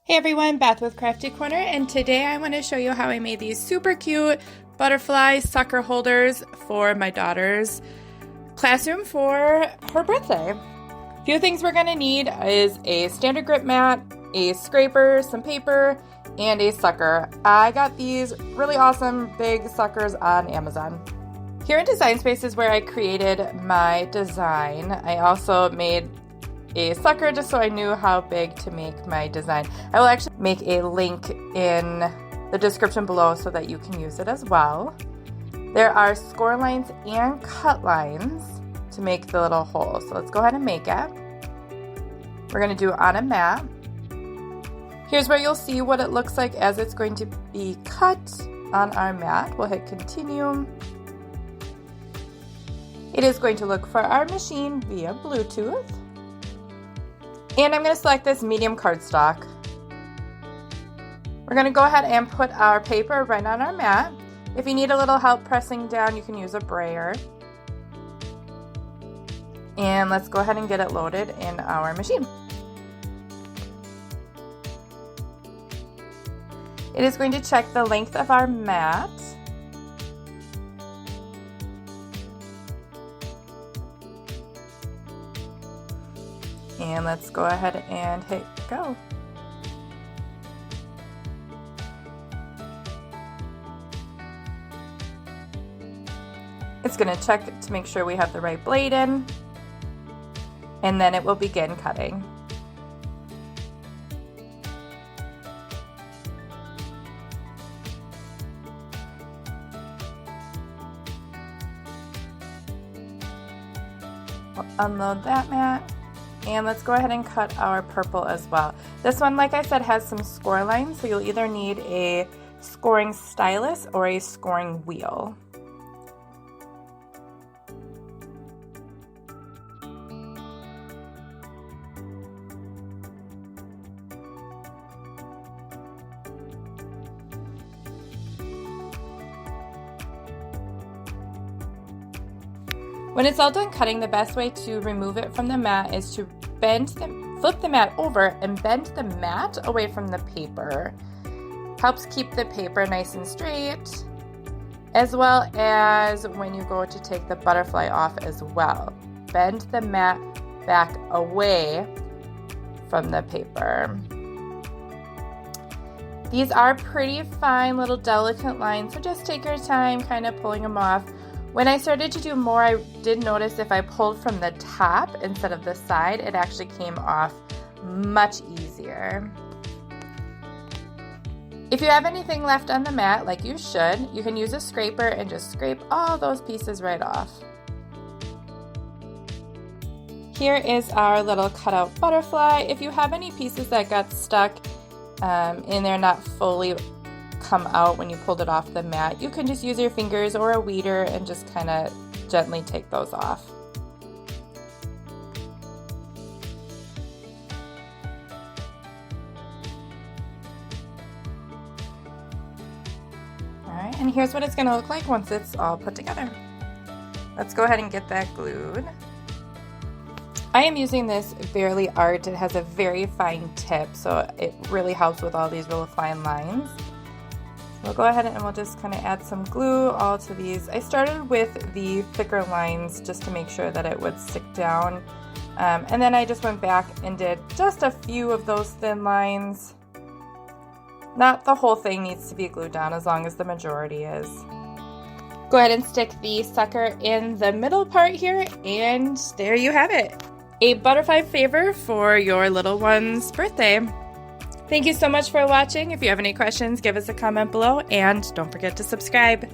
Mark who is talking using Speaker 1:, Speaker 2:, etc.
Speaker 1: Hey everyone, Beth with Craft-e-Corner, and today I want to show you how I made these super cute butterfly sucker holders for my daughter's classroom for her birthday. A few things we're going to need is a standard grip mat, a scraper, some paper, and a sucker. I got these really awesome big suckers on Amazon. Here in Design Space is where I created my design. I also made a sucker just so I knew how big to make my design. I will actually make a link in the description below so that you can use it as well. There are score lines and cut lines to make the little hole. So let's go ahead and make it. We're going to do it on a mat. Here's where you'll see what it looks like as it's going to be cut on our mat. We'll hit continue. It is going to look for our machine via Bluetooth. And I'm going to select this medium cardstock. We're going to go ahead and put our paper right on our mat. If you need a little help pressing down, you can use a brayer. And let's go ahead and get it loaded in our machine. It is going to check the length of our mat. And let's go ahead and hit go. It's going to check to make sure we have the right blade in, and then it will begin cutting. We'll unload that mat. And let's go ahead and cut our purple as well. This one, like I said, has some score lines, so you'll either need a scoring stylus or a scoring wheel. When it's all done cutting, the best way to remove it from the mat is to flip the mat over and bend the mat away from the paper. Helps keep the paper nice and straight, as well as when you go to take the butterfly off as well. Bend the mat back away from the paper. These are pretty fine little delicate lines, so just take your time kind of pulling them off. When I started to do more, I did notice if I pulled from the top instead of the side, it actually came off much easier. If you have anything left on the mat, like you should, you can use a scraper and just scrape all those pieces right off. Here is our little cutout butterfly. If you have any pieces that got stuck in there, not fully come out when you pulled it off the mat, you can just use your fingers or a weeder and just kind of gently take those off. Alright, and here's what it's going to look like once it's all put together. Let's go ahead and get that glued. I am using this Verily Art. It has a very fine tip, so it really helps with all these real fine lines. We'll go ahead and we'll just kind of add some glue all to these. I started with the thicker lines just to make sure that it would stick down. And then I just went back and did just a few of those thin lines. Not the whole thing needs to be glued down, as long as the majority is. Go ahead and stick the sucker in the middle part here, and there you have it. A butterfly favor for your little one's birthday. Thank you so much for watching. If you have any questions, give us a comment below, and don't forget to subscribe.